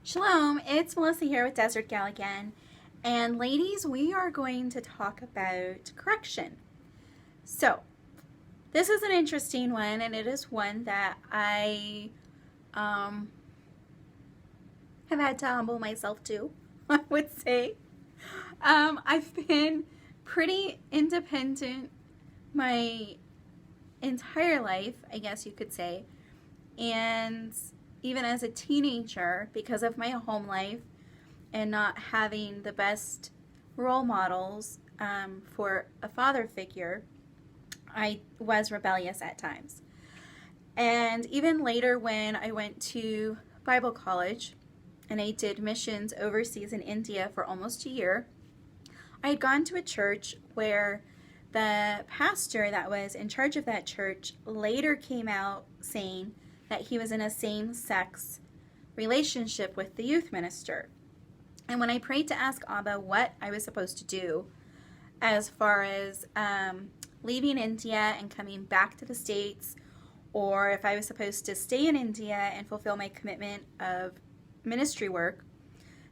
Shalom, it's Melissa here with Desert Gal again. And ladies, we are going to talk about correction. So, this is an interesting one, and it is one that I have had to humble myself to, I would say. I've been pretty independent my entire life, I guess you could say. And even as a teenager, because of my home life and not having the best role models for a father figure, I was rebellious at times. And even later, when I went to Bible college and I did missions overseas in India for almost a year, I had gone to a church where the pastor that was in charge of that church later came out saying that he was in a same-sex relationship with the youth minister. And when I prayed to ask Abba what I was supposed to do as far as leaving India and coming back to the States, or if I was supposed to stay in India and fulfill my commitment of ministry work,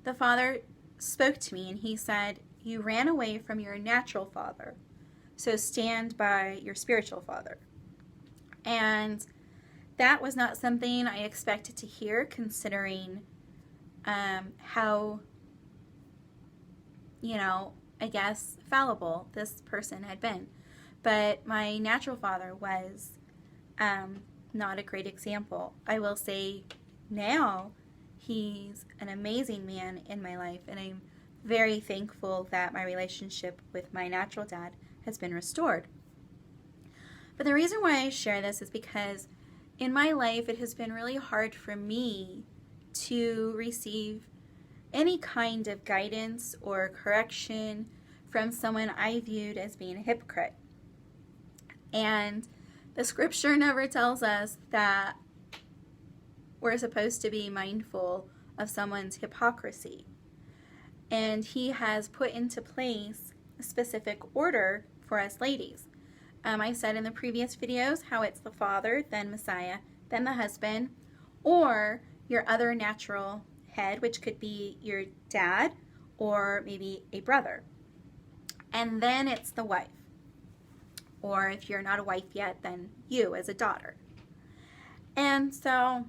the Father spoke to me and he said, "You ran away from your natural father, so stand by your spiritual father." And that was not something I expected to hear, considering how, I guess, fallible this person had been. But my natural father was not a great example. I will say now he's an amazing man in my life, and I'm very thankful that my relationship with my natural dad has been restored. But the reason why I share this is because in my life, it has been really hard for me to receive any kind of guidance or correction from someone I viewed as being a hypocrite. And the scripture never tells us that we're supposed to be mindful of someone's hypocrisy. And he has put into place a specific order for us ladies. I said in the previous videos how it's the father, then Messiah, then the husband, or your other natural head, which could be your dad or maybe a brother. And then it's the wife. Or if you're not a wife yet, then you as a daughter. And so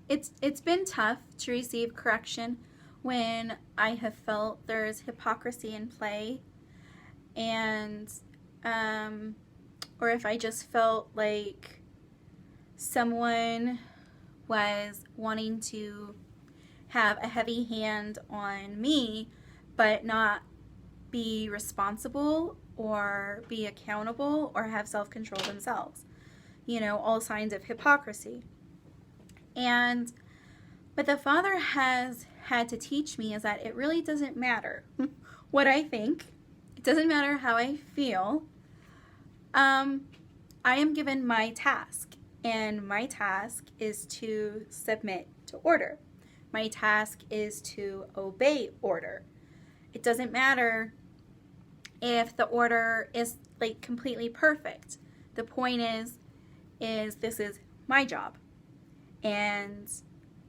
it's been tough to receive correction when I have felt there's hypocrisy in play, and or if I just felt like someone was wanting to have a heavy hand on me but not be responsible or be accountable or have self-control themselves. All signs of hypocrisy. And what the Father has had to teach me is that it really doesn't matter what I think. It doesn't matter how I feel. I am given my task, and my task is to submit to order. My task is to obey order. It doesn't matter if the order is like completely perfect. The point is this is my job, and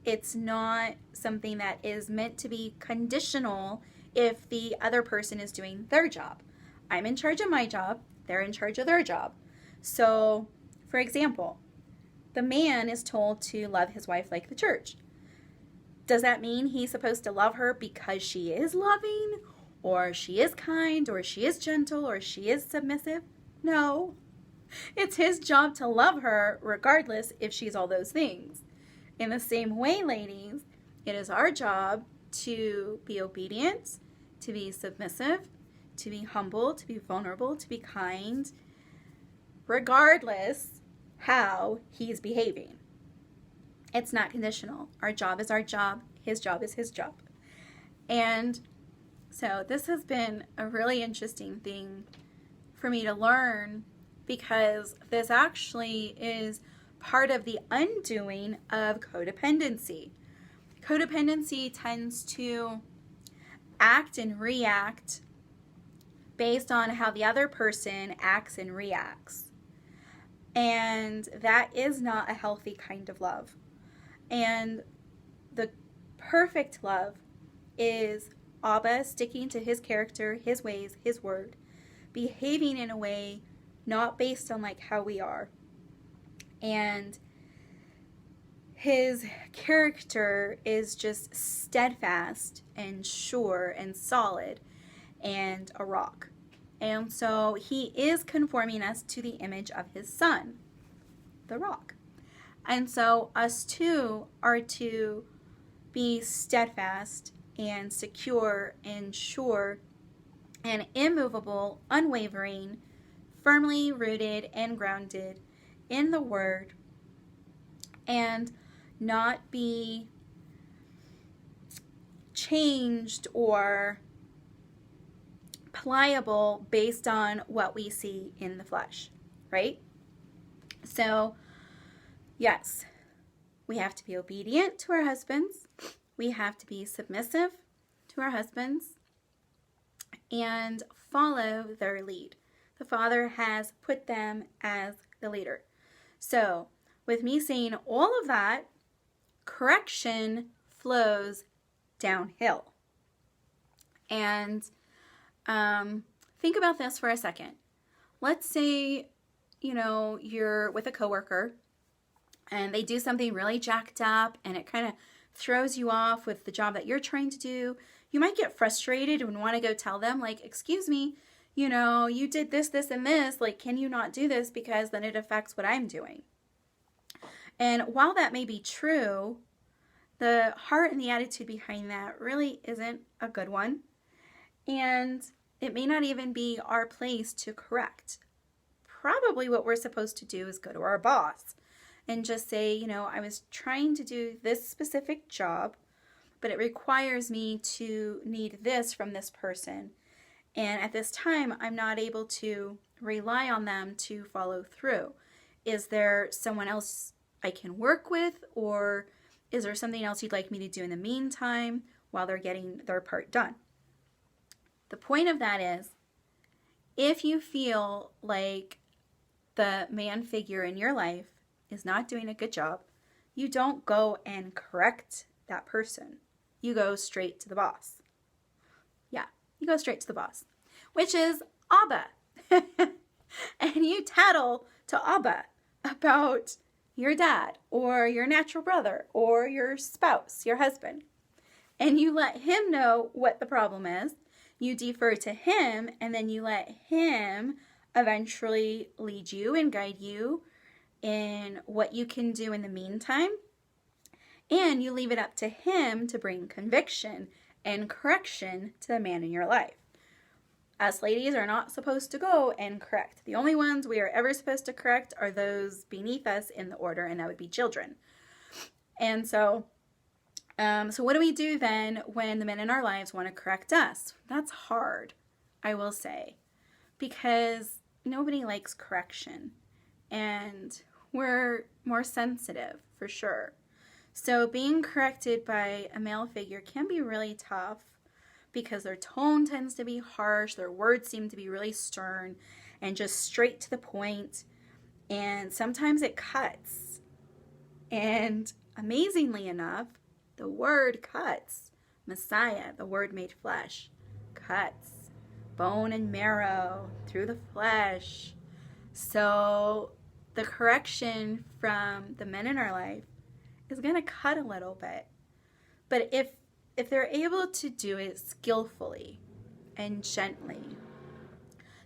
it's not something that is meant to be conditional if the other person is doing their job. I'm in charge of my job, they're in charge of their job. So, for example, the man is told to love his wife like the church. Does that mean he's supposed to love her because she is loving, or she is kind, or she is gentle, or she is submissive? No. It's his job to love her regardless if she's all those things. In the same way, ladies, it is our job to be obedient, to be submissive, to be humble, to be vulnerable, to be kind, regardless how he's behaving. It's not conditional. Our job is our job. His job is his job. And so this has been a really interesting thing for me to learn, because this actually is part of the undoing of codependency. Codependency tends to act and react based on how the other person acts and reacts. And that is not a healthy kind of love. And the perfect love is Abba sticking to his character, his ways, his word, behaving in a way not based on like how we are. And his character is just steadfast and sure and solid and a rock. And so he is conforming us to the image of his son, the rock. And so us too are to be steadfast and secure and sure and immovable, unwavering, firmly rooted and grounded in the word, and not be changed or pliable based on what we see in the flesh, right? So, yes, we have to be obedient to our husbands. We have to be submissive to our husbands and follow their lead. The Father has put them as the leader. So, with me saying all of that, correction flows downhill. And think about this for a second. Let's say, you're with a coworker and they do something really jacked up and it kind of throws you off with the job that you're trying to do. You might get frustrated and want to go tell them, like, excuse me, you did this, this, and this. Like, can you not do this because then it affects what I'm doing? And while that may be true, the heart and the attitude behind that really isn't a good one. And it may not even be our place to correct. Probably what we're supposed to do is go to our boss and just say, I was trying to do this specific job, but it requires me to need this from this person. And at this time, I'm not able to rely on them to follow through. Is there someone else I can work with, or is there something else you'd like me to do in the meantime while they're getting their part done? The point of that is, if you feel like the man figure in your life is not doing a good job, you don't go and correct that person. You go straight to the boss. Yeah, you go straight to the boss, which is Abba. And you tattle to Abba about your dad or your natural brother or your spouse, your husband. And you let him know what the problem is. You defer to him, and then you let him eventually lead you and guide you in what you can do in the meantime. And you leave it up to him to bring conviction and correction to the man in your life. Us ladies are not supposed to go and correct. The only ones we are ever supposed to correct are those beneath us in the order, and that would be children. And so what do we do then when the men in our lives want to correct us? That's hard, I will say, because nobody likes correction, and we're more sensitive for sure. So being corrected by a male figure can be really tough because their tone tends to be harsh, their words seem to be really stern and just straight to the point, and sometimes it cuts. And amazingly enough, the word cuts. Messiah, the word made flesh, cuts bone and marrow through the flesh. So the correction from the men in our life is going to cut a little bit. But if they're able to do it skillfully and gently,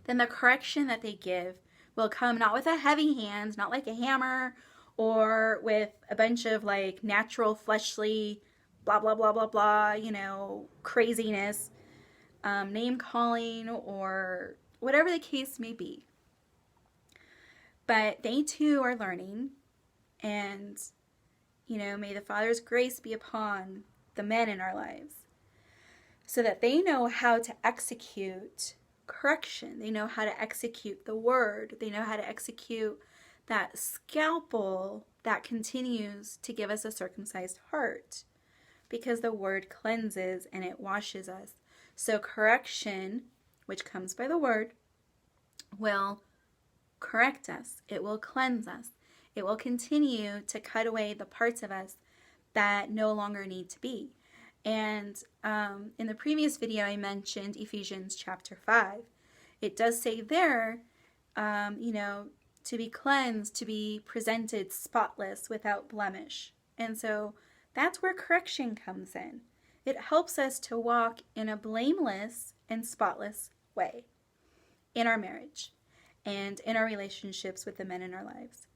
then the correction that they give will come not with a heavy hand, not like a hammer, or with a bunch of like natural fleshly blah, blah, blah, blah, blah, craziness, name calling, or whatever the case may be. But they too are learning, and, may the Father's grace be upon the men in our lives so that they know how to execute correction. They know how to execute the word. They know how to execute that scalpel that continues to give us a circumcised heart, because the word cleanses and it washes us. So correction, which comes by the word, will correct us. It will cleanse us. It will continue to cut away the parts of us that no longer need to be. And in the previous video, I mentioned Ephesians chapter 5. It does say there, to be cleansed, to be presented spotless, without blemish. And so that's where correction comes in. It helps us to walk in a blameless and spotless way in our marriage and in our relationships with the men in our lives.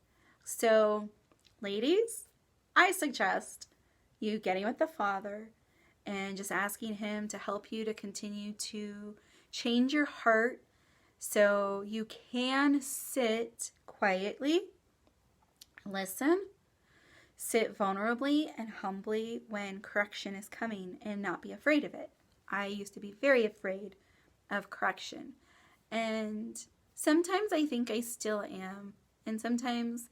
So, ladies, I suggest you getting with the Father and just asking Him to help you to continue to change your heart so you can sit quietly, listen, sit vulnerably and humbly when correction is coming and not be afraid of it. I used to be very afraid of correction. And sometimes I think I still am. And sometimes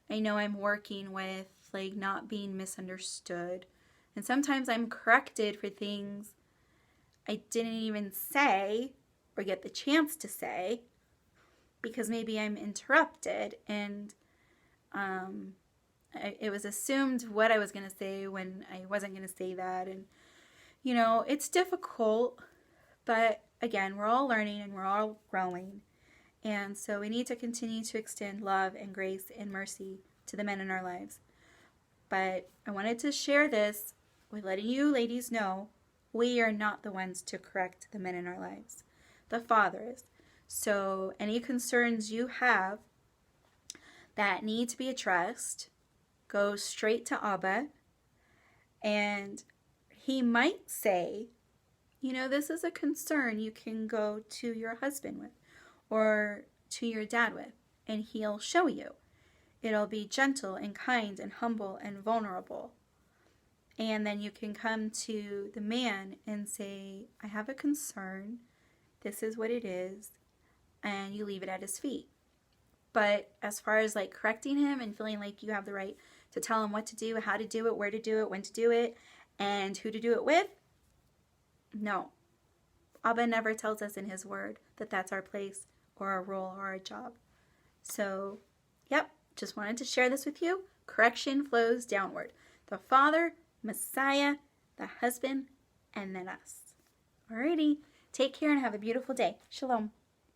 I know I'm working with like not being misunderstood. And sometimes I'm corrected for things I didn't even say or get the chance to say because maybe I'm interrupted and it was assumed what I was going to say when I wasn't going to say that. And, it's difficult, but again, we're all learning and we're all growing. And so we need to continue to extend love and grace and mercy to the men in our lives. But I wanted to share this with letting you ladies know we are not the ones to correct the men in our lives. The Father is. So any concerns you have that need to be addressed, go straight to Abba, and he might say, this is a concern you can go to your husband with or to your dad with, and he'll show you. It'll be gentle and kind and humble and vulnerable. And then you can come to the man and say, I have a concern. This is what it is. And you leave it at his feet. But as far as like correcting him and feeling like you have the right to tell him what to do, how to do it, where to do it, when to do it, and who to do it with, no. Abba never tells us in his word that that's our place or our role or our job. So, just wanted to share this with you. Correction flows downward. The Father, Messiah, the husband, and then us. Alrighty. Take care and have a beautiful day. Shalom.